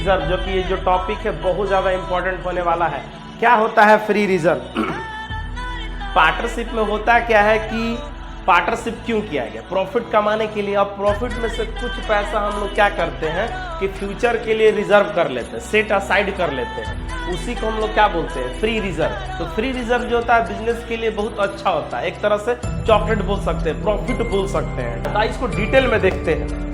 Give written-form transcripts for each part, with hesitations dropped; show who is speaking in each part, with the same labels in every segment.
Speaker 1: Reserve, जो कि ये जो टॉपिक है बहुत ज़्यादा इंपॉर्टेंट होने वाला है। क्या होता है फ्री रिजर्व? पार्टनरशिप में होता क्या है कि पार्टनरशिप क्यों किया गया? प्रॉफिट कमाने के लिए। अब प्रॉफिट में से कुछ पैसा हम लोग क्या करते हैं कि फ्यूचर के लिए रिजर्व कर लेते हैं, सेट असाइड कर लेते हैं, उसी को हम लोग क्या बोलते हैं? Free reserve. तो फ्री रिजर्व जो होता है बिजनेस के लिए बहुत अच्छा होता है, एक तरह से चॉकलेट बोल सकते हैं, प्रॉफिट बोल सकते हैं। तो इसको डिटेल में देखते हैं।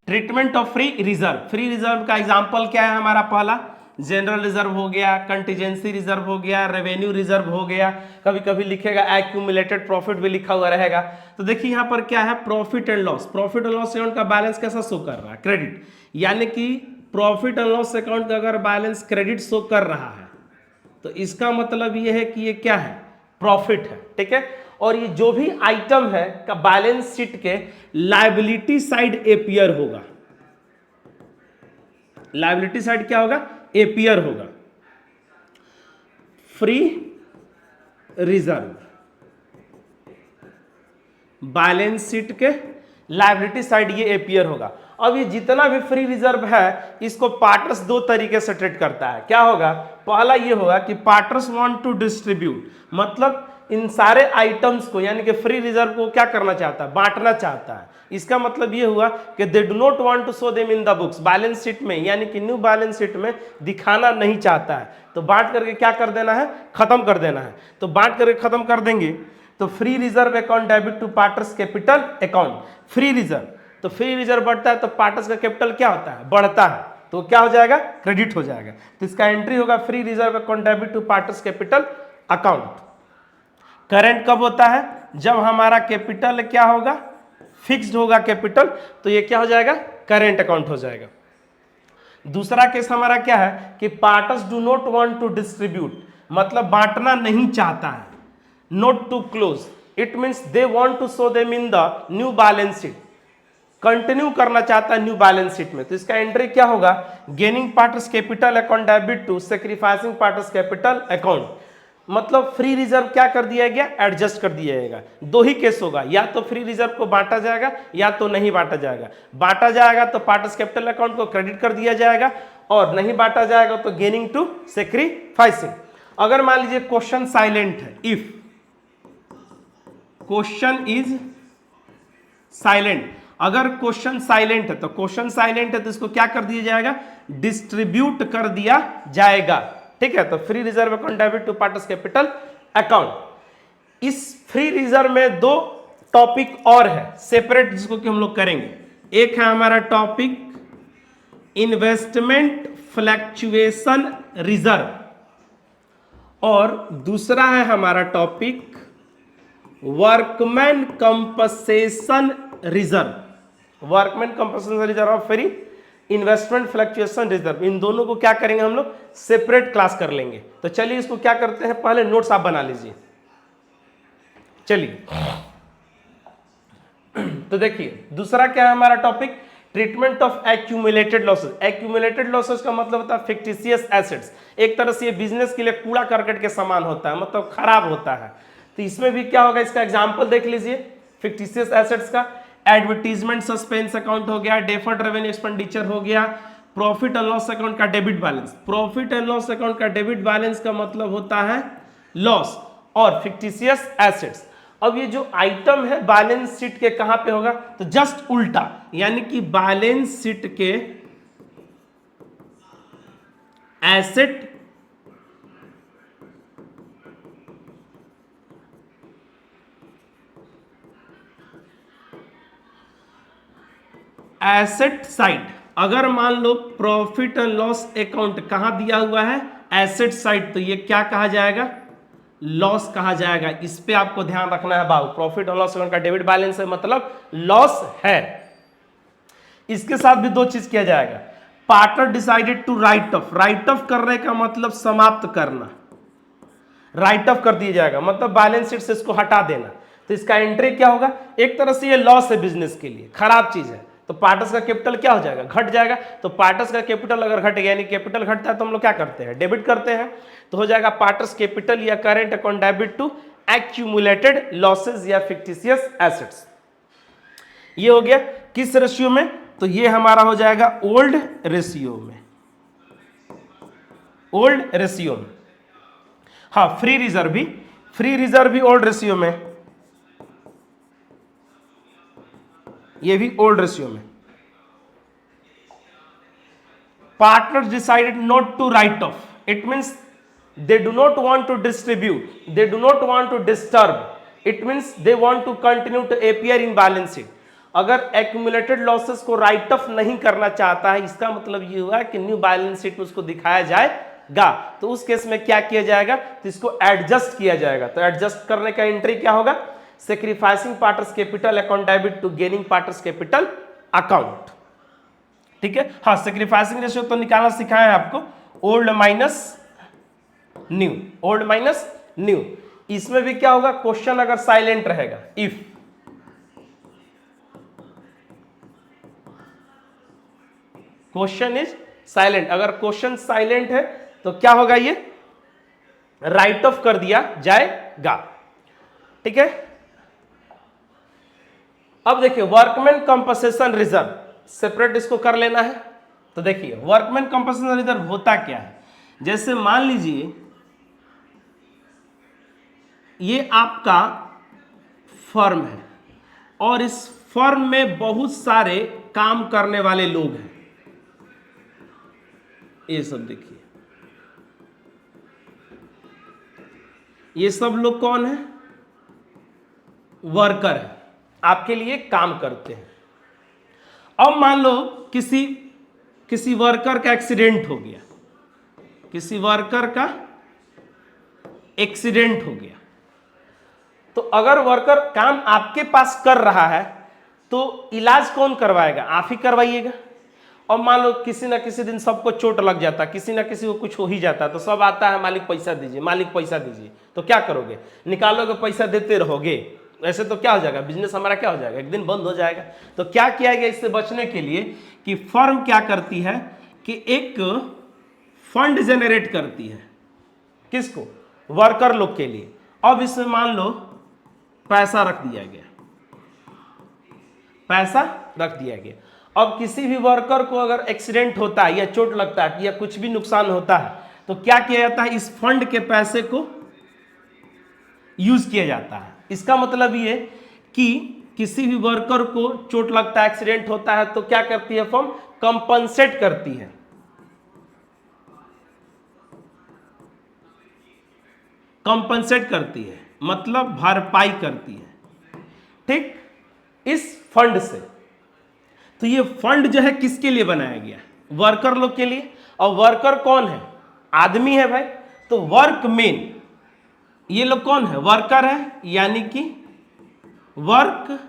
Speaker 1: Treatment of free reserve. Free reserve का एग्जांपल क्या है हमारा? पहला जनरल रिजर्व हो गया, कंटीजेंसी रिजर्व हो गया, रेवेन्यू रिजर्व हो गया, कभी कभी लिखेगा एक्यूमुलेटेड प्रॉफिट भी लिखा हुआ रहेगा। तो देखिए यहाँ पर क्या है? Profit and loss. Profit and loss account का बैलेंस कैसा शो कर रहा है? क्रेडिट। यानी कि प्रॉफिट एंड लॉस अकाउंट का अगर बैलेंस क्रेडिट शो कर रहा है तो इसका मतलब ये है कि ये क्या है? प्रॉफिट है। ठीक है। और ये जो भी आइटम है का बैलेंस शीट के लायबिलिटी साइड एपियर होगा। लायबिलिटी साइड क्या होगा? एपियर होगा। फ्री रिजर्व बैलेंस शीट के लायबिलिटी साइड ये एपियर होगा। अब ये जितना भी फ्री रिजर्व है इसको पार्टनर्स दो तरीके से ट्रीट करता है। क्या होगा? पहला ये होगा कि पार्टनर्स वांट टू डिस्ट्रीब्यूट, मतलब इन सारे आइटम्स को यानी कि फ्री रिजर्व को क्या करना चाहता है? बांटना चाहता है। इसका मतलब ये हुआ कि they do not want to show them in the books, balance sheet में, यानी कि न्यू बैलेंस शीट में दिखाना नहीं चाहता है। तो बांट करके क्या कर देना है? खत्म कर देना है। तो बांट करके खत्म कर देंगे तो free reserve account debit to partners capital account. Free reserve, तो फ्री रिजर्व बढ़ता है तो पार्टनर्स का कैपिटल क्या होता है? बढ़ता है। तो क्या हो जाएगा? क्रेडिट हो जाएगा। तो इसका एंट्री होगा free reserve account debit to partners capital account. Current कब होता है? जब हमारा कैपिटल क्या होगा? फिक्स्ड होगा कैपिटल, तो ये क्या हो जाएगा? करेंट अकाउंट हो जाएगा। दूसरा केस हमारा क्या है कि partners do not want to distribute, मतलब बांटना नहीं चाहता है। Not to close, it means they want to show them in the new balance sheet, continue करना चाहता है न्यू बैलेंस शीट में। तो इसका एंट्री क्या होगा? Gaining partners capital account debit to sacrificing partners capital account. मतलब फ्री रिजर्व क्या कर दिया गया? एडजस्ट कर दिया जाएगा। दो ही केस होगा, या तो फ्री रिजर्व को बांटा जाएगा या तो नहीं बांटा जाएगा। बांटा जाएगा तो पार्टनर्स कैपिटल अकाउंट को क्रेडिट कर दिया जाएगा, और नहीं बांटा जाएगा तो गेनिंग टू सैक्रिफाइसिंग। अगर मान लीजिए क्वेश्चन साइलेंट है, इफ क्वेश्चन इज साइलेंट, अगर क्वेश्चन साइलेंट है तो क्वेश्चन साइलेंट है तो इसको क्या कर दिया जाएगा? डिस्ट्रीब्यूट कर दिया जाएगा। ठीक है। तो free reserve account debit to partners capital account. इस फ्री रिजर्व में दो टॉपिक और है सेपरेट, जिसको कि हम लोग करेंगे। एक है हमारा टॉपिक इन्वेस्टमेंट फ्लक्चुएशन रिजर्व, और दूसरा है हमारा topic workman compensation reserve. Workman compensation reserve और फ्री इन्वेस्टमेंट फ्लक्चुएशन रिजर्व, इन दोनों को क्या करेंगे हम लोग? सेपरेट क्लास कर लेंगे। तो चलिए इसको क्या करते हैं, पहले नोट्स आप बना लीजिए। चलिए तो देखिए दूसरा क्या है हमारा topic? Treatment of accumulated losses. Accumulated losses का मतलब होता है फिक्टिशियस एसेट्स। एक तरह से ये बिजनेस के लिए कूड़ा करकट के समान होता है, मतलब खराब होता है। तो इसमें भी क्या होगा? इसका एग्जाम्पल देख लीजिए फिक्टिशियस एसेट्स का। एडवर्टीजमेंट सस्पेंस अकाउंट हो गया, डेफर्ड रेवेन्यू एक्सपेंडिचर हो गया, प्रॉफिट एंड लॉस अकाउंट का debit balance. Profit and loss account का डेबिट बैलेंस का मतलब होता है लॉस, और फिक्टिशियस एसेट्स। अब ये जो आइटम है बैलेंस शीट के कहां पे होगा? तो जस्ट उल्टा, यानी कि बैलेंस शीट के एसेट एसेट साइड। अगर मान लो प्रॉफिट एंड लॉस अकाउंट कहां दिया हुआ है? एसेट साइड, तो ये क्या कहा जाएगा? लॉस कहा जाएगा। इस पे आपको ध्यान रखना है बाबू। प्रॉफिट और लॉस अकाउंट का डेबिट बैलेंस है मतलब लॉस है। इसके साथ भी दो चीज किया जाएगा। Partner decided to write off. Write off करने का मतलब समाप्त करना, राइट ऑफ कर दिया जाएगा मतलब बैलेंस शीट से इसको हटा देना। तो इसका एंट्री क्या होगा? एक तरह से ये लॉस है बिजनेस के लिए, खराब चीज है। तो पार्टनर्स का कैपिटल क्या हो जाएगा? घट जाएगा। तो पार्टनर्स का कैपिटल अगर घट गया, यानी कैपिटल घटता है तो हम लोग क्या करते हैं? डेबिट करते हैं। तो हो जाएगा पार्टनर्स कैपिटल या current account debit to accumulated losses या फिक्टिशियस एसेट्स। ये हो गया किस रेशियो में? तो ये हमारा हो जाएगा ओल्ड रेशियो में, ओल्ड रेशियो में। हाँ, फ्री रिजर्व भी ओल्ड रेशियो में, ये भी ओल्ड रेशियो में। Partners decided not to write off. It means they do not want to distribute. They do not want to disturb. It means they want to continue to appear in balance sheet. अगर accumulated losses को write off नहीं करना चाहता है, इसका मतलब ये हुआ कि न्यू बैलेंस शीट में उसको दिखाया जाएगा। तो उस केस में क्या किया जाएगा, तो इसको एडजस्ट किया जाएगा। तो एडजस्ट करने का एंट्री क्या होगा, sacrificing partners capital account debit to gaining partners capital account. ठीक है। हाँ, सेक्रीफाइसिंग रेशियो तो निकालना सिखाया है आपको, old minus new, old minus new. इसमें भी क्या होगा, क्वेश्चन अगर साइलेंट रहेगा, इफ क्वेश्चन इज साइलेंट, अगर क्वेश्चन साइलेंट है तो क्या होगा, ये राइट ऑफ कर दिया जाएगा। ठीक है। अब देखिए वर्कमैन कंपनसेशन रिजर्व, सेपरेट इसको कर लेना है। तो देखिए वर्कमैन कंपनसेशन रिजर्व होता क्या है, जैसे मान लीजिए ये आपका फर्म है और इस फर्म में बहुत सारे काम करने वाले लोग हैं। ये सब देखिए, ये सब लोग कौन है, वर्कर है, आपके लिए काम करते हैं। अब मान लो किसी वर्कर का एक्सीडेंट हो गया, किसी वर्कर का एक्सीडेंट हो गया, तो अगर वर्कर काम आपके पास कर रहा है तो इलाज कौन करवाएगा, आप ही करवाइएगा। और मान लो किसी ना किसी दिन सबको चोट लग जाता, किसी ना किसी को कुछ हो ही जाता, तो सब आता है मालिक पैसा दीजिए, मालिक पैसा दीजिए, तो क्या करोगे, निकालोगे, पैसा देते रहोगे। ऐसे तो क्या हो जाएगा, बिजनेस हमारा क्या हो जाएगा, एक दिन बंद हो जाएगा। तो क्या किया गया इससे बचने के लिए कि फर्म क्या करती है कि एक फंड जनरेट करती है, किसको, वर्कर लोग के लिए। अब इसमें मान लो पैसा रख दिया गया, पैसा रख दिया गया। अब किसी भी वर्कर को अगर एक्सीडेंट होता है या चोट लगता है या कुछ भी नुकसान होता है तो क्या किया जाता है, इस फंड के पैसे को यूज किया जाता है। इसका मतलब ये कि किसी भी वर्कर को चोट लगता है, एक्सीडेंट होता है, तो क्या करती है फर्म, कंपनसेट करती है। कंपनसेट करती है मतलब भरपाई करती है, ठीक, इस फंड से। तो ये फंड जो है किसके लिए बनाया गया, वर्कर लोग के लिए। और वर्कर कौन है, आदमी है भाई, तो वर्कमैन, ये लोग कौन है, वर्कर है, यानी कि वर्कमैन।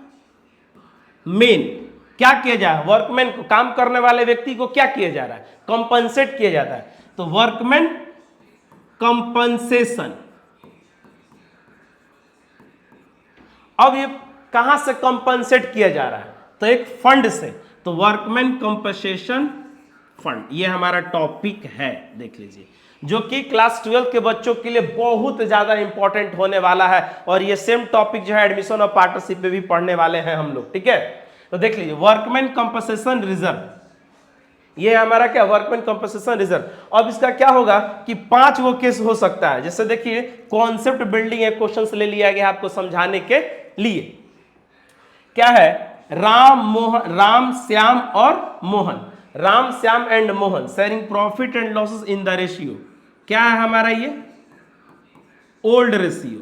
Speaker 1: क्या किया जा रहा है, वर्कमैन को, काम करने वाले व्यक्ति को क्या किया जा रहा है, कंपनसेट किया जाता है। तो वर्कमैन कंपनसेशन। अब ये कहां से कंपनसेट किया जा रहा है, तो एक फंड से। तो वर्कमैन कंपनसेशन फंड, ये हमारा टॉपिक है, देख लीजिए, जो कि क्लास 12 के बच्चों के लिए बहुत ज्यादा इंपॉर्टेंट होने वाला है। और ये सेम टॉपिक जो है एडमिशन और पार्टनरशिप में भी पढ़ने वाले हैं हम लोग, ठीक है। तो देख लीजिए वर्कमैन कंपनसेशन रिजर्व, ये हमारा क्या, वर्कमैन कंपनसेशन रिजर्व। अब इसका क्या होगा कि 5 वो केस हो सकता है। जैसे देखिए कॉन्सेप्ट बिल्डिंग एक क्वेश्चन ले लिया गया आपको समझाने के लिए। क्या है, राम, श्याम और Mohan, Ram, Shyam and Mohan sharing profit and losses in the ratio. क्या है हमारा ये, old ratio.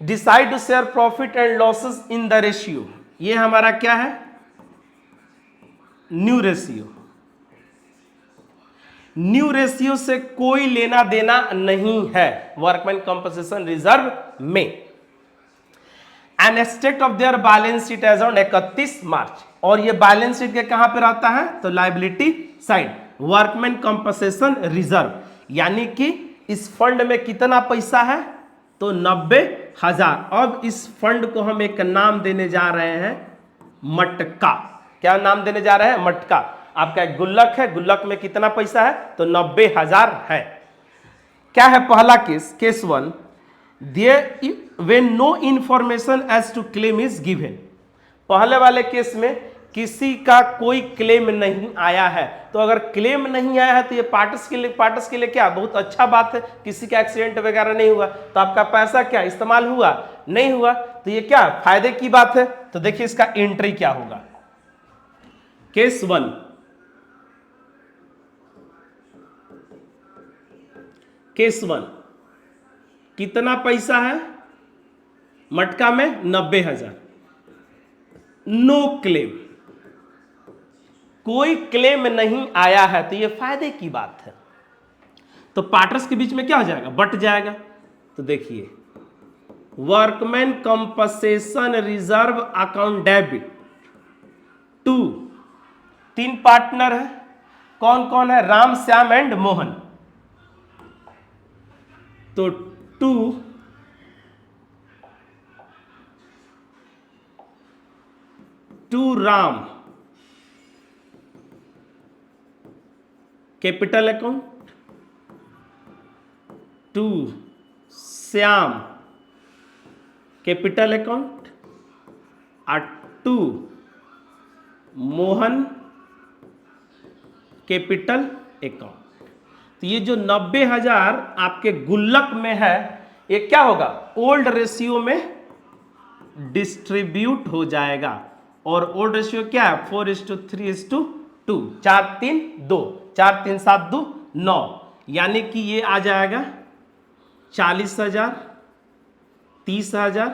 Speaker 1: Decide to share profit and losses in the ratio, ये हमारा क्या है, न्यू रेशियो। न्यू रेशियो से कोई लेना देना नहीं है वर्कमैन कंपनसेशन रिजर्व में। And state of their balance sheet as on 31 March, और ये बैलेंस शीट के कहां पे रहता है, तो liability side, workman compensation reserve. यानी कि इस फंड में कितना पैसा है, तो 90,000। अब इस फंड को हम एक नाम देने जा रहे हैं मटका। क्या नाम देने जा रहे हैं, मटका। आपका एक गुल्लक है, गुल्लक में कितना पैसा है, तो 90,000 है। क्या है पहला case, case 1, there when no information as to claim is given. पहले वाले केस में किसी का कोई क्लेम नहीं आया है, तो अगर क्लेम नहीं आया है तो ये पार्टस के लिए क्या बहुत अच्छा बात है, किसी का एक्सीडेंट वगैरह नहीं हुआ तो आपका पैसा क्या इस्तेमाल हुआ नहीं हुआ, तो ये क्या फायदे की बात है। तो देखिए इसका एंट्री क्या होगा। केस 1, केस 1 कितना पैसा है मटका में 90,000, नो क्लेम, कोई क्लेम नहीं आया है, तो ये फायदे की बात है। तो पार्टनर्स के बीच में क्या हो जाएगा बट जाएगा। तो देखिए workman compensation reserve account debit to, 3 partner है, कौन कौन है, राम श्याम एंड मोहन। तो to Ram capital account, to Shyam capital account और टू मोहन कैपिटल अकाउंट। तो ये जो 90,000 आपके गुल्लक में है ये क्या होगा ओल्ड रेशियो में डिस्ट्रीब्यूट हो जाएगा, और ओल्ड रेशियो क्या है 4:3:2, 4:3:2, 4:3:7:2 9, यानी कि ये आ जाएगा 40,000, 30,000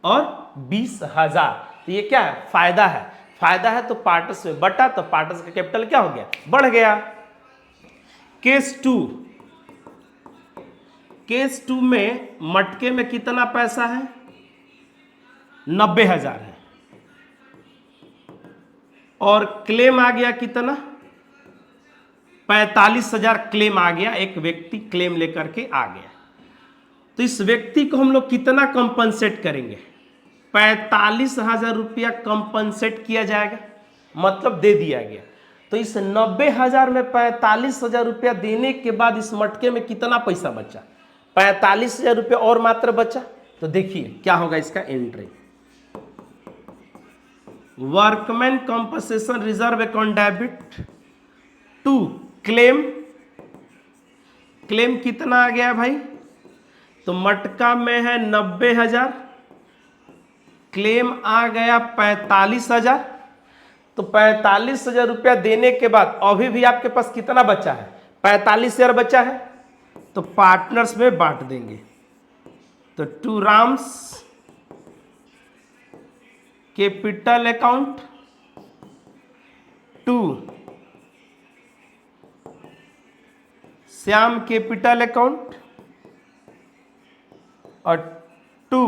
Speaker 1: और 20,000। तो ये क्या है फायदा है, फायदा है तो पार्टस में बटा, तो पार्टस का कैपिटल क्या हो गया बढ़ गया। केस 2, केस 2 में मटके में कितना पैसा है 90,000 है, और क्लेम आ गया कितना 45,000 क्लेम आ गया, एक व्यक्ति क्लेम लेकर के आ गया। तो इस व्यक्ति को हम लोग कितना कंपनसेट करेंगे 45,000 रुपया कंपनसेट किया जाएगा, मतलब दे दिया गया। तो इस 90,000 में 45,000 रुपया देने के बाद इस मटके में कितना पैसा बचा 45,000 रुपया और मात्र बचा। तो देखिए क्या होगा इसका entry, workman compensation reserve account debit to claim, claim कितना आ गया भाई, तो मटका में है 90,000, क्लेम आ गया 45,000, तो 45,000 रुपया देने के बाद अभी भी आपके पास कितना बचा है 45,000 बचा है, तो पार्टनर्स में बांट देंगे। तो to Ram's capital account, to Shyam capital account और to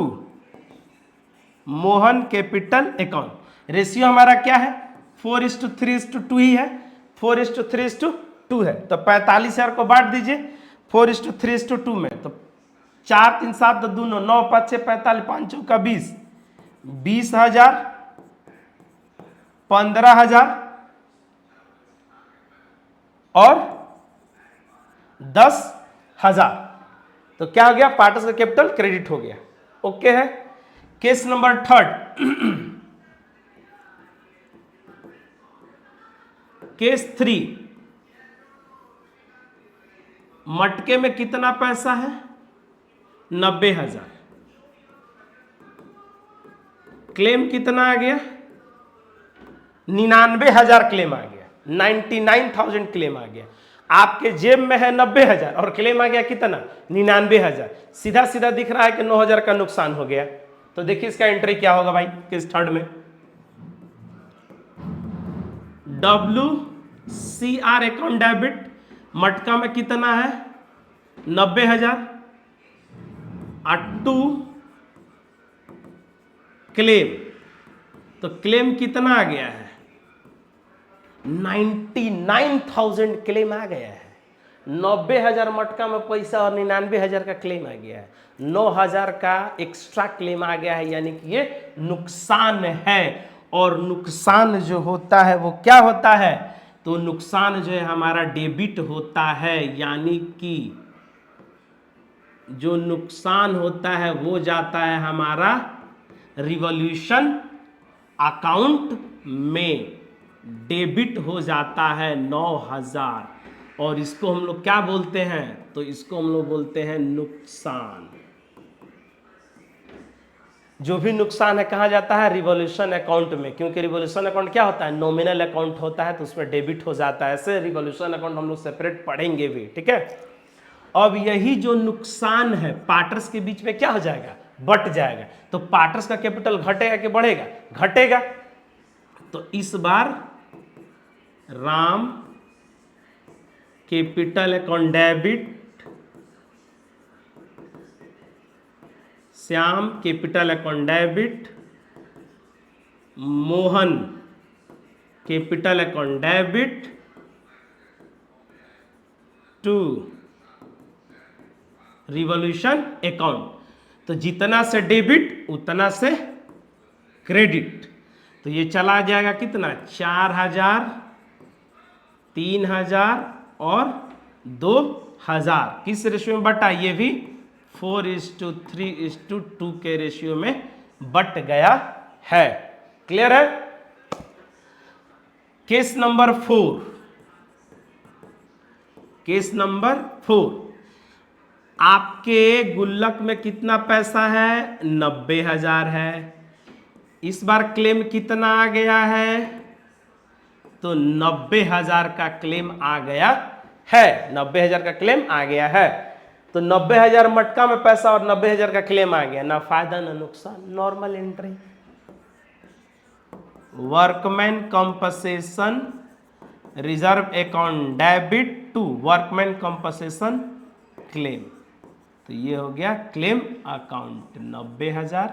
Speaker 1: Mohan capital account. Ratio हमारा क्या है 4:3:2 ही है, 4:3:2 है, तो 45,000 को बांट दीजिए 4:3:2 में, तो 4:3:7:2 9 5 6 45 5 चौका 20, 20,000, 15,000 और 10,000। तो क्या हो गया पार्टनर्स का कैपिटल क्रेडिट हो गया। ओके है। केस नंबर 3, केस 3, मटके में कितना पैसा है 90,000, क्लेम कितना आ गया 99,000 क्लेम आ गया, 99,000 क्लेम आ गया। आपके जेब में है 90,000 और क्लेम आ गया कितना 99,000, सीधा सीधा दिख रहा है कि 9,000 का नुकसान हो गया। तो देखिए इसका एंट्री क्या होगा भाई केस 3 में, WCR अकाउंट डेबिट, मटका में कितना है 90,000 और टू क्लेम, तो क्लेम कितना आ गया है 99,000 क्लेम आ गया है। 90,000 मटका में पैसा और 99,000 का क्लेम आ गया है, 9,000 का एक्स्ट्रा क्लेम आ गया है, यानी कि ये नुकसान है। और नुकसान जो होता है वो क्या होता है, तो नुकसान जो है हमारा डेबिट होता है, यानी कि जो नुकसान होता है वो जाता है हमारा रिवॉल्यूशन अकाउंट में डेबिट हो जाता है 9,000 और इसको हम लोग क्या बोलते हैं, तो इसको हम लोग बोलते हैं नुकसान। जो भी नुकसान है कहाँ जाता है, रिवॉल्यूशन अकाउंट में, क्योंकि रिवॉल्यूशन अकाउंट क्या होता है, नॉमिनल अकाउंट होता है, तो उसमें डेबिट हो जाता है। ऐसे रिवॉल्यूशन अकाउंट हम लोग सेपरेट पढ़ेंगे भी, ठीक है। अब यही जो नुकसान है पार्टनर्स के बीच में क्या हो जाएगा, बट जाएगा। तो पार्टनर्स का कैपिटल घटेगा कि बढ़ेगा, घटेगा। तो इस बार Ram capital account debit, Shyam capital account debit, Mohan capital account debit to revaluation account. तो जितना से डेबिट उतना से क्रेडिट। तो ये चला जाएगा कितना, 4,000, 3,000 और 2,000। किस रेशियो में बटा, ये भी 4:3:2 के रेशियो में बट गया है। क्लियर है। केस नंबर 4, केस नंबर 4, आपके गुल्लक में कितना पैसा है, 90,000 है। इस बार क्लेम कितना आ गया है, तो 90,000 का क्लेम आ गया है। 90,000 का क्लेम आ गया है। तो 90,000 मटका में पैसा और 90,000 का क्लेम आ गया, ना फायदा ना नुकसान, normal entry. Workman compensation reserve account debit to workman compensation claim. तो ये हो गया क्लेम अकाउंट 90,000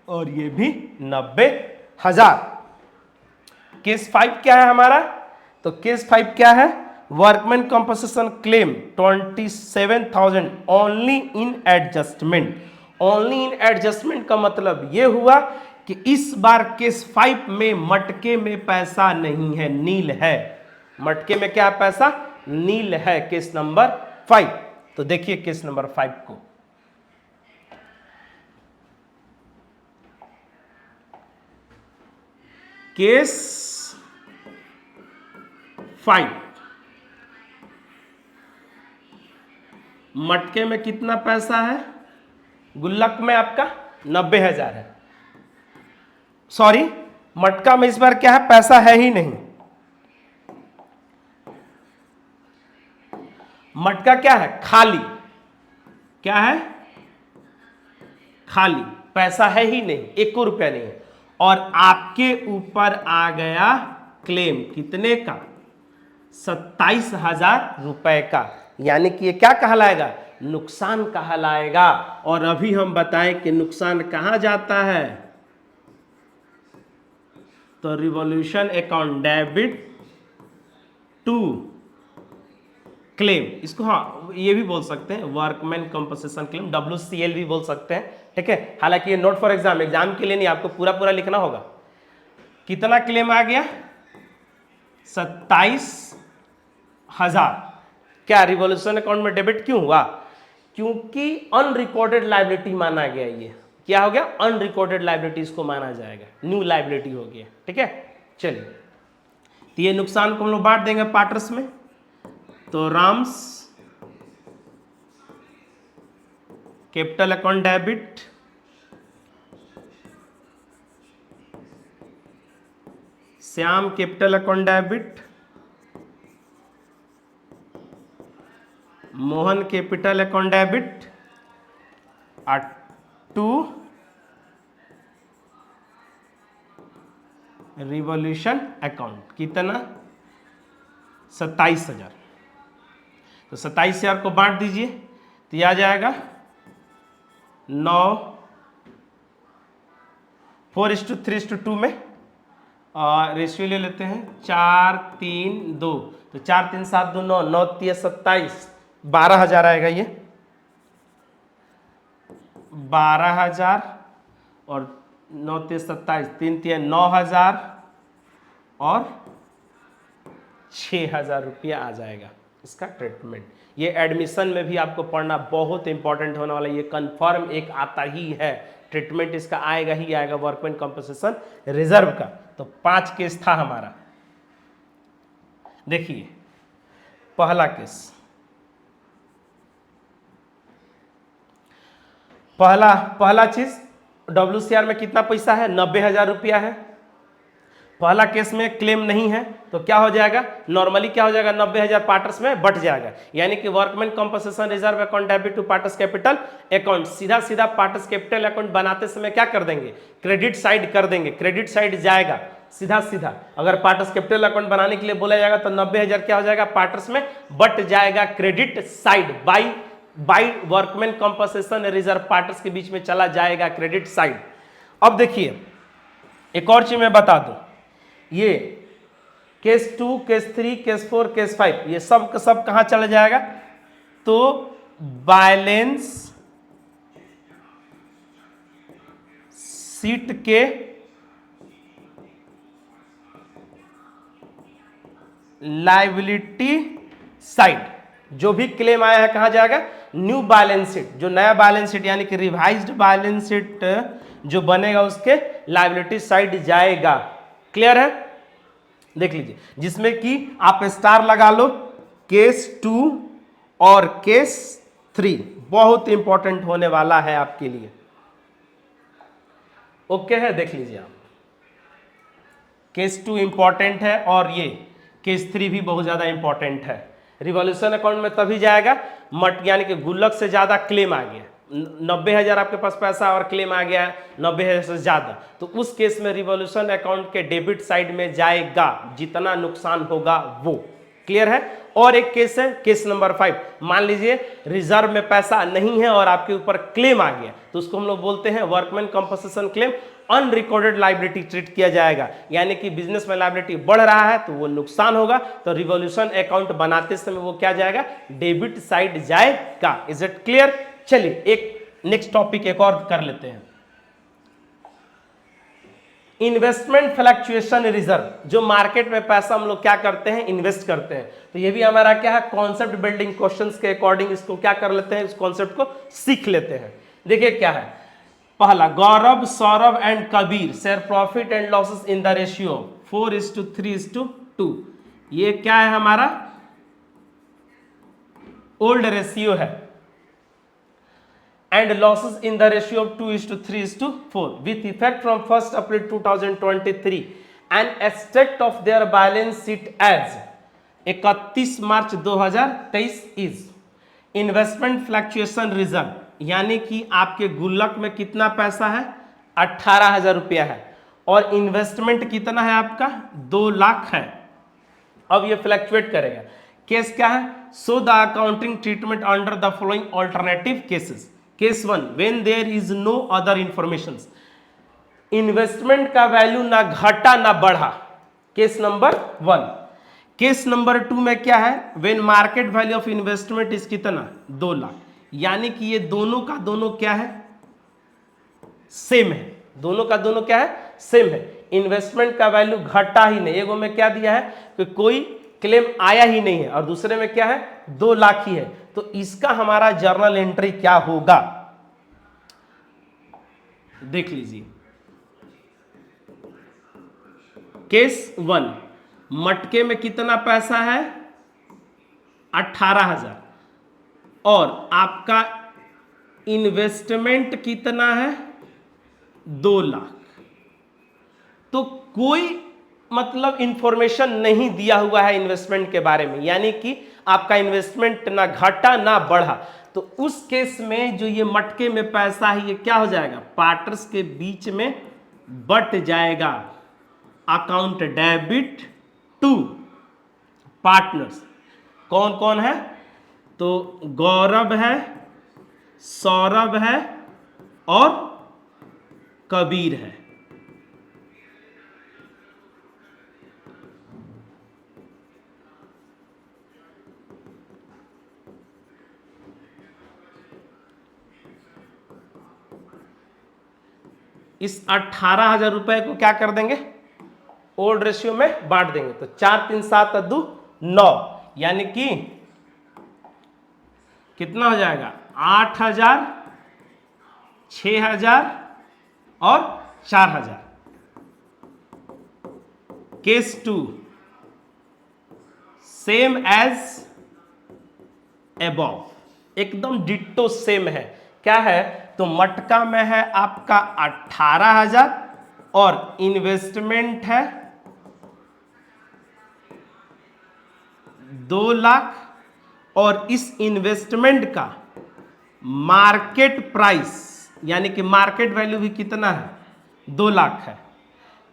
Speaker 1: और ये भी 90,000। केस 5 क्या है हमारा, तो केस 5 क्या है, workman compensation claim 27,000 only in adjustment. Only in adjustment का मतलब ये हुआ कि इस बार केस 5 में मटके में पैसा नहीं है, नील है। मटके में क्या पैसा, नील है, केस नंबर 5। तो देखिए केस नंबर 5 को, केस 5, मटके में कितना पैसा है, गुल्लक में आपका 90,000 है। सॉरी, मटका में इस बार क्या है, पैसा है ही नहीं। मटका क्या है, खाली। क्या है, खाली, पैसा है ही नहीं, 1 रुपया नहीं है। और आपके ऊपर आ गया क्लेम कितने का, 27,000 रुपए का। यानी कि ये क्या कहलाएगा, नुकसान कहलाएगा। और अभी हम बताएं कि नुकसान कहां जाता है, तो revaluation account debit to claim. इसको हाँ ये भी बोल सकते हैं, वर्कमैन कंपनसेशन क्लेम, WCL भी बोल सकते हैं, ठीक है। हालांकि ये नोट फॉर एग्जाम, एग्जाम के लिए नहीं, आपको पूरा पूरा लिखना होगा। कितना क्लेम आ गया, 27,000। क्या रिवॉल्यूशन अकाउंट में डेबिट क्यों हुआ, क्योंकि अनरिकॉर्डेड लायबिलिटी माना गया। ये क्या हो गया, अनरिकॉर्डेड लायबिलिटी इसको माना जाएगा, न्यू लायबिलिटी हो गया, ठीक है। चलिए, तो ये नुकसान को हम लोग बांट देंगे पार्टनर्स में। तो Ram's capital account debit, Shyam capital account debit, Mohan capital account debit to revaluation account. कितना, 27,000। तो 27,000 को बांट दीजिए, तो यह आ जाएगा 9, 4:3:2 में। और रेशियो ले लेते हैं 4, 3, 2। तो 4, 3, 7, 2, 9, 9, 3, 27, 12,000 आएगा ये, 12,000 और 9, 3, 27, 3, 3, 9,000 और 6,000 रुपया आ जाएगा इसका ट्रीटमेंट। ये एडमिशन में भी आपको पढ़ना बहुत इंपॉर्टेंट होने वाला है, ये कंफर्म एक आता ही है ट्रीटमेंट इसका आएगा ही आएगा वर्कमैन कंपनसेशन रिजर्व का। तो 5 केस था हमारा। देखिए पहला केस, पहला चीज WCR में कितना पैसा है, 90,000 रुपया है। पहला केस में क्लेम नहीं है तो क्या हो जाएगा, नॉर्मली क्या हो जाएगा, 90,000 पार्टर्स में बट जाएगा, यानी कि workman compensation reserve account debit to partners capital account. सीधा सीधा पार्टर्स कैपिटल अकाउंट बनाते समय क्या कर देंगे, क्रेडिट साइड कर देंगे, क्रेडिट साइड जाएगा सीधा सीधा। अगर पार्टर्स कैपिटल अकाउंट बनाने के लिए बोला जाएगा तो 90,000 क्या हो जाएगा, पार्टर्स में बट जाएगा credit side, by workman compensation reserve partners के बीच में चला जाएगा क्रेडिट साइड। अब देखिए एक और चीज मैं बता दूं, ये केस 2, केस 3, केस 4, केस 5 ये सब का सब कहां चला जाएगा, तो बैलेंस शीट के लायबिलिटी साइड। जो भी क्लेम आया है कहां जाएगा, न्यू बैलेंस शीट, जो नया बैलेंस शीट यानी कि रिवाइज्ड बैलेंस शीट जो बनेगा उसके लायबिलिटी साइड जाएगा। क्लियर है, देख लीजिए, जिसमें कि आप स्टार लगा लो, केस 2 और केस 3 बहुत इंपॉर्टेंट होने वाला है आपके लिए। ओके है, देख लीजिए आप, केस 2 इंपॉर्टेंट है और ये केस 3 भी बहुत ज्यादा इंपॉर्टेंट है। रिवॉल्यूशन अकाउंट में तभी जाएगा यानी कि गुल्लक से ज्यादा क्लेम आ गया, 90,000 आपके पास पैसा और क्लेम आ गया 90,000 से ज्यादा, तो उस केस में रिवॉल्यूशन अकाउंट के डेबिट साइड में जाएगा जितना नुकसान होगा वो। क्लियर है। और एक केस है, केस नंबर 5, मान लीजिए रिजर्व में पैसा नहीं है और आपके ऊपर क्लेम आ गया, तो उसको हम लोग बोलते हैं workman compensation claim, unrecorded liability treat किया जाएगा, यानी कि बिजनेस में लायबिलिटी बढ़ रहा है तो वो नुकसान होगा, तो रिवॉल्यूशन अकाउंट बनाते समय वो क्या जाएगा, डेबिट साइड जाएगा। Is it clear. चलिए एक नेक्स्ट टॉपिक एक और कर लेते हैं, इन्वेस्टमेंट फ्लक्चुएशन रिजर्व। जो मार्केट में पैसा हम लोग क्या करते हैं, इन्वेस्ट करते हैं, तो ये भी हमारा क्या है, कॉन्सेप्ट बिल्डिंग क्वेश्चंस के अकॉर्डिंग इसको क्या कर लेते हैं, इस कॉन्सेप्ट को सीख लेते हैं। देखिए क्या है, पहला, Gaurav, Saurabh and Kabir share profit and losses in the ratio 4:3:2। ये क्या है हमारा, ओल्ड रेशियो है, and losses in the ratio of 2:3:4 with effect from 1st April 2023 and extract of their balance sheet as 31 March 2023 is investment fluctuation reserve, यानी कि आपके गुल्लक में कितना पैसा है, 18,000 रुपया है और इन्वेस्टमेंट कितना है आपका, 2 लाख है। अब ये फ्लक्चुएट करेगा। केस क्या है, so the accounting treatment under the following alternative cases. Case 1, when there is no other information, investment का वैल्यू ना घटा ना बढ़ा, केस नंबर 1। केस नंबर 2 में क्या है, when market value of investment is कितना, 2 लाख, यानी कि ये दोनों का दोनों क्या है, सेम है, दोनों का दोनों क्या है, सेम है। इन्वेस्टमेंट का वैल्यू घटा ही नहीं, एगो में क्या दिया है कि कोई क्लेम आया ही नहीं है और दूसरे में क्या है, 2 लाख ही है, तो इसका हमारा जर्नल एंट्री क्या होगा, देख लीजिए। केस 1, मटके में कितना पैसा है, 18,000 और आपका इन्वेस्टमेंट कितना है, 2 लाख, तो कोई मतलब इंफॉर्मेशन नहीं दिया हुआ है इन्वेस्टमेंट के बारे में, यानी कि आपका इन्वेस्टमेंट ना घटा ना बढ़ा, तो उस केस में जो ये मटके में पैसा है ये क्या हो जाएगा, पार्टनर्स के बीच में बट जाएगा, अकाउंट डेबिट टू पार्टनर्स। कौन कौन है, तो गौरव है, सौरभ है और कबीर है। इस 18,000 रुपए को क्या कर देंगे, ओल्ड रेशियो में बांट देंगे, तो 4 3 7 2 9, यानी कि कितना हो जाएगा, 8,000, 6,000 और 4000। केस 2 सेम एज एबव, एकदम डिट्टो सेम है। क्या है? तो मटका में है आपका 18,000 और इन्वेस्टमेंट है 2 लाख, और इस इन्वेस्टमेंट का मार्केट प्राइस यानी कि मार्केट वैल्यू भी कितना है? 2 लाख है।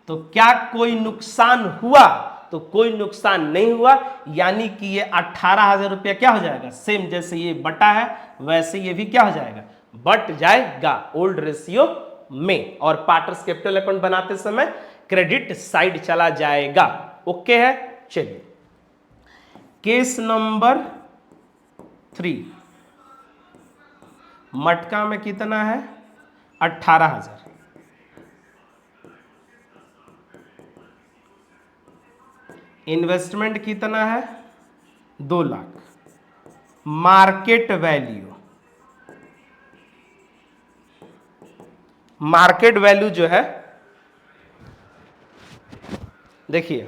Speaker 1: तो क्या कोई नुकसान हुआ? तो कोई नुकसान नहीं हुआ, यानी कि ये 18,000 रुपया क्या हो जाएगा? सेम जैसे ये बटा है वैसे ये भी क्या हो जाएगा? बट जाएगा ओल्ड रेशियो में, और पार्टनर्स कैपिटल अकाउंट बनाते समय क्रेडिट साइड चला जाएगा। ओके है? चलिए केस नंबर 3, मटका में कितना है? 18,000। इन्वेस्टमेंट कितना है? 2 lakh. Market value, market value जो है देखिए,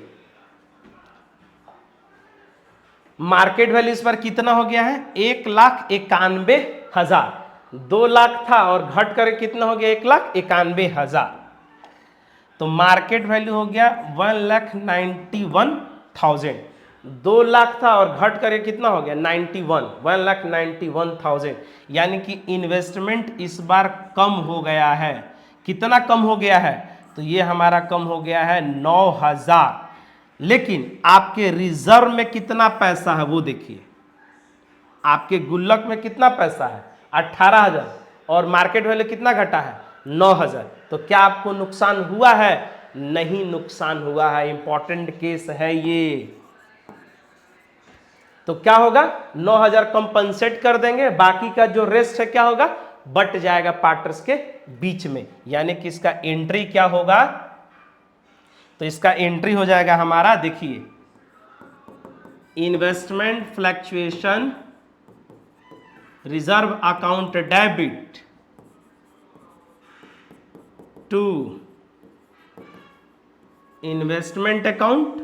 Speaker 1: मार्केट वैल्यू इस बार कितना हो गया है? 1,91,000। 2 लाख था और घट कर कितना हो गया? 1,91,000। तो मार्केट वैल्यू हो गया 1,91,000। 2 लाख था और घट करके कितना हो गया? 1,91,000। यानी कि इन्वेस्टमेंट इस बार कम हो गया है। कितना कम हो गया है? तो ये हमारा कम हो गया है 9,000। लेकिन आपके रिजर्व में कितना पैसा है वो देखिए। आपके गुल्लक में कितना पैसा है? 18,000, और मार्केट वैल्यू कितना घटा है? 9,000। तो क्या आपको नुकसान हुआ है? नहीं नुकसान हुआ है। इंपॉर्टेंट केस है ये। तो क्या होगा? 9,000 कंपनसेट कर देंगे, बाकी का जो रेस्ट है क्या होगा? बट जाएगा पार्टनर्स के बीच में। यानी कि इसका एंट्री क्या होगा? तो इसका एंट्री हो जाएगा हमारा, देखिए, investment fluctuation reserve account debit to investment account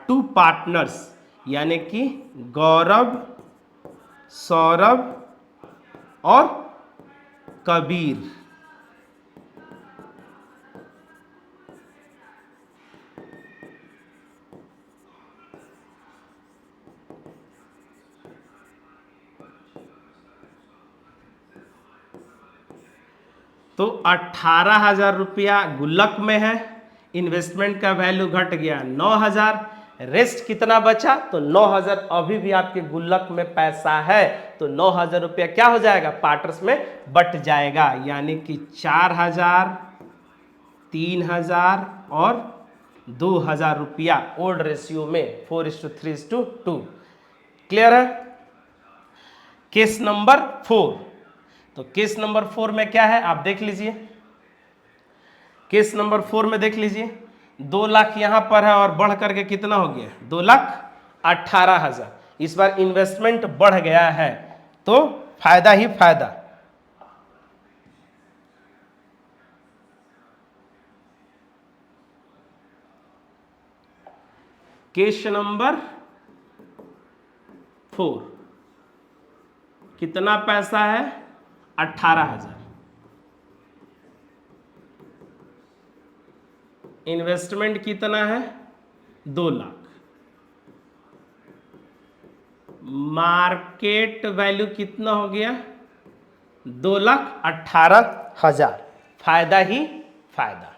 Speaker 1: to partners, यानी कि गौरव, सौरभ और कबीर। तो 18,000 रुपया गुल्लक में है, इन्वेस्टमेंट का वैल्यू घट गया 9,000, रेस्ट कितना बचा? तो 9,000 अभी भी आपके गुल्लक में पैसा है। तो 9,000 रुपया क्या हो जाएगा? पार्टनर्स में बट जाएगा, यानी कि 4,000, 3,000 और 2,000 रुपया ओल्ड रेशियो में 4:3:2। क्लियर है? Case number 4। तो केस नंबर 4 में क्या है आप देख लीजिए। केस नंबर 4 में देख लीजिए, 2 लाख यहां पर है और बढ़ करके कितना हो गया? 2,18,000। इस बार इन्वेस्टमेंट बढ़ गया है तो फायदा ही फायदा। केस नंबर 4 कितना पैसा है? 18,000। इन्वेस्टमेंट कितना है? 2 लाख। मार्केट वैल्यू कितना हो गया? 2,18,000। फायदा ही फायदा।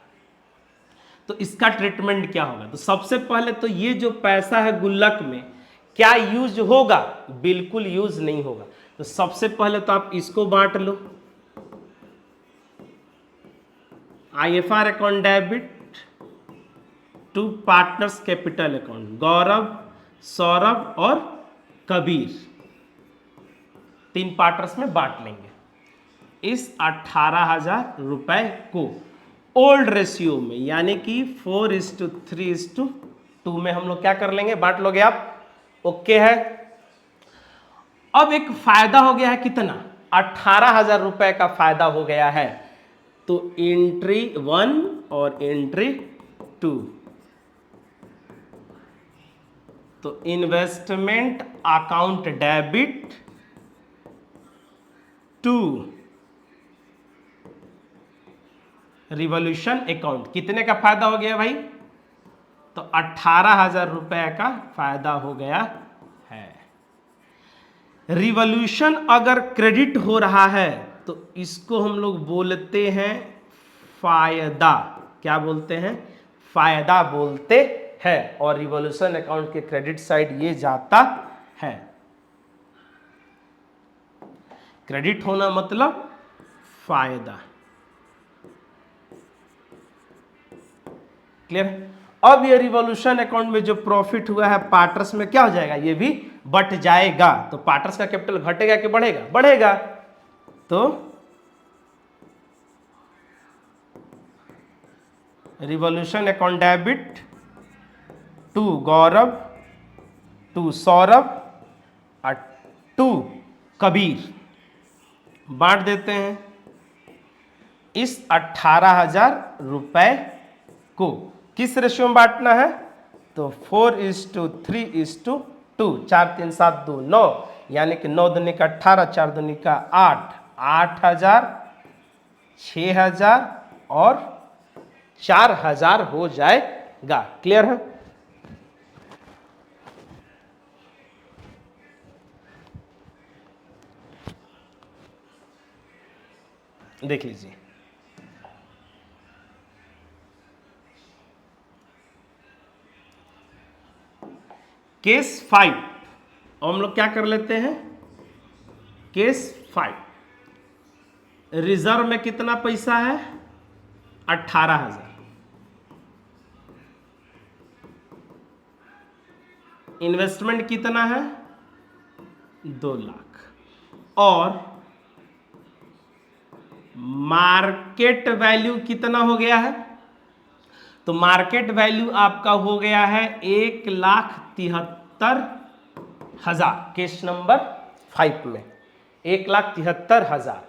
Speaker 1: तो इसका ट्रीटमेंट क्या होगा? तो सबसे पहले तो ये जो पैसा है गुल्लक में क्या यूज होगा? बिल्कुल यूज नहीं होगा। तो सबसे पहले तो आप इसको बांट लो, IFR account debit to partners capital account, Gaurav, Saurabh और कबीर, 3 पार्टनर्स में बांट लेंगे। इस 18,000 रुपए को ओल्ड रेशियो में यानी कि 4:3:2 में हम लोग क्या कर लेंगे? बांट लोगे आप। ओके है? अब एक फायदा हो गया है कितना? 18,000 रुपए का फायदा हो गया है। तो एंट्री 1 और एंट्री 2, तो investment account debit to revaluation account. कितने का फायदा हो गया भाई? तो 18,000 रुपए का फायदा हो गया है। रिवॉल्यूशन अगर क्रेडिट हो रहा है तो इसको हम लोग बोलते हैं फायदा। क्या बोलते हैं? फायदा बोलते हैं। और रिवॉल्यूशन अकाउंट के क्रेडिट साइड ये जाता है। क्रेडिट होना मतलब फायदा। क्लियर? अब ये रिवॉल्यूशन अकाउंट में जो प्रॉफिट हुआ है पार्टनर्स में क्या हो जाएगा? ये भी बट जाएगा। तो पार्टनर्स का कैपिटल घटेगा कि बढ़ेगा? बढ़ेगा। तो revaluation account debit to Gaurav, to Saurabh और टू कबीर। बांट देते हैं इस 18,000 रुपए को। किस रेशियो में बांटना है? तो 4:3:2, 4 3 7 2 9, यानी कि 9 दूनी का 18, 4 दूनी का 8, 8,000, 6,000 और 4,000 हो जाएगा। क्लियर है? देख लीजिए, केस 5। और हम लोग क्या कर लेते हैं? केस 5, रिजर्व में कितना पैसा है? 18,000। इन्वेस्टमेंट कितना है? 2 लाख। और मार्केट वैल्यू कितना हो गया है? तो मार्केट वैल्यू आपका हो गया है 1,73,000। केस नंबर 5 में 1,73,000,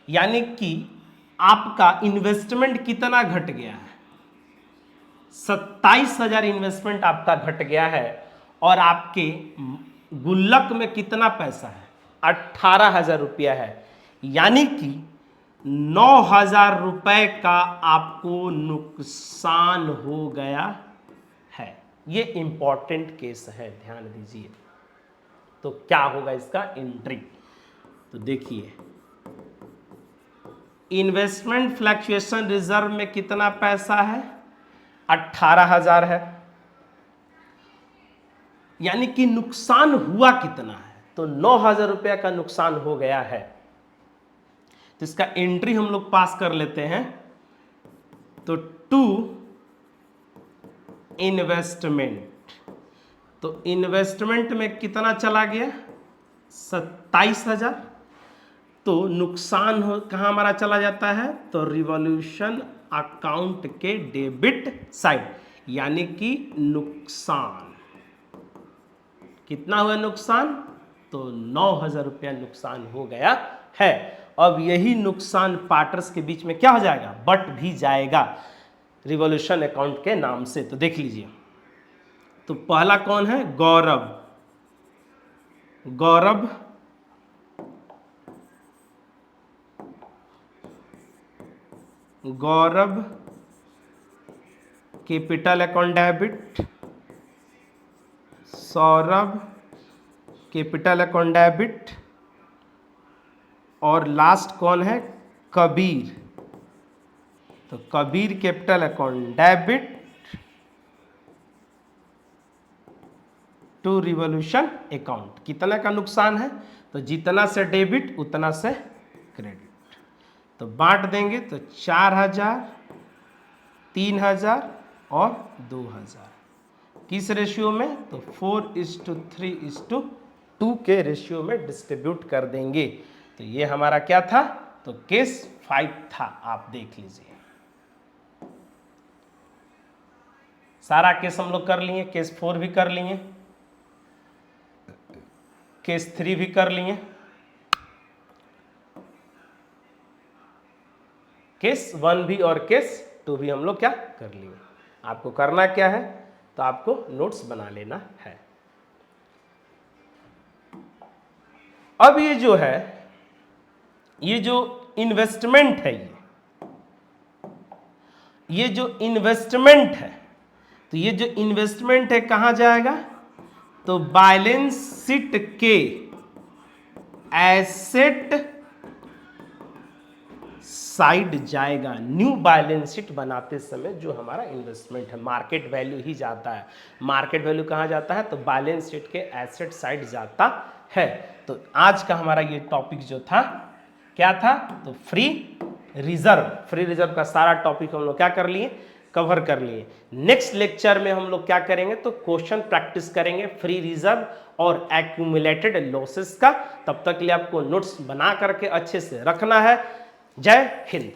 Speaker 1: यानी कि आपका इन्वेस्टमेंट कितना घट गया है? 27,000 इन्वेस्टमेंट आपका घट गया है। और आपके गुल्लक में कितना पैसा है? 18,000 रुपया है, यानी कि 9,000 रुपए का आपको नुकसान हो गया है। ये इंपॉर्टेंट केस है, ध्यान दीजिए। तो क्या होगा इसका एंट्री? तो देखिए, इन्वेस्टमेंट फ्लक्चुएशन रिजर्व में कितना पैसा है? 18,000 है, यानी कि नुकसान हुआ कितना है? तो 9,000 रुपया का नुकसान हो गया है। तो इसका एंट्री हम लोग पास कर लेते हैं। तो टू इन्वेस्टमेंट, तो इन्वेस्टमेंट में कितना चला गया? 27,000। तो नुकसान हो कहाँ हमारा चला जाता है? तो रिवॉल्यूशन अकाउंट के डेबिट साइड, यानी कि नुकसान। कितना हुआ नुकसान? तो 9,000 रुपया नुकसान हो गया है। अब यही नुकसान पार्टनर्स के बीच में क्या हो जाएगा? बट भी जाएगा रिवॉल्यूशन अकाउंट के नाम से। तो देख लीजिए, तो पहला कौन है? Gaurav. Gaurav Gaurav capital account debit, Saurabh capital account debit, और लास्ट कौन है? कबीर। तो Kabir capital account debit to revaluation account. कितना का नुकसान है? तो जितना से डेबिट उतना से क्रेडिट। तो बांट देंगे तो 4,000, 3,000 और 2,000। किस रेशियो में? तो 4:3:2 के रेशियो में डिस्ट्रीब्यूट कर देंगे। तो ये हमारा क्या था? तो केस 5 था। आप देख लीजिए, सारा केस हम लोग कर लिए। केस 4 भी कर लिए, केस 3 भी कर लिए। केस 1 भी और केस 2 भी हम लोग क्या कर लिए। आपको करना क्या है, तो आपको नोट्स बना लेना है। अब ये जो है, ये जो इन्वेस्टमेंट है, ये जो इन्वेस्टमेंट है, तो ये जो इन्वेस्टमेंट है कहां जाएगा, तो बैलेंस शीट के एसेट साइड जाएगा। न्यू बैलेंस शीट बनाते समय जो हमारा इन्वेस्टमेंट है, मार्केट वैल्यू ही जाता है। मार्केट वैल्यू कहां जाता है, तो बैलेंस शीट के एसेट साइड जाता है। तो आज का हमारा ये टॉपिक जो था क्या था, तो फ्री रिजर्व। फ्री रिजर्व का सारा टॉपिक हम लोग क्या कर लिए, कवर कर लिए। नेक्स्ट लेक्चर में हम लोग क्या करेंगे, तो क्वेश्चन प्रैक्टिस करेंगे फ्री रिजर्व और एक्यूमुलेटेड लॉसेस का। तब तक के लिए आपको नोट्स बना करके अच्छे से रखना है। जय हिंद।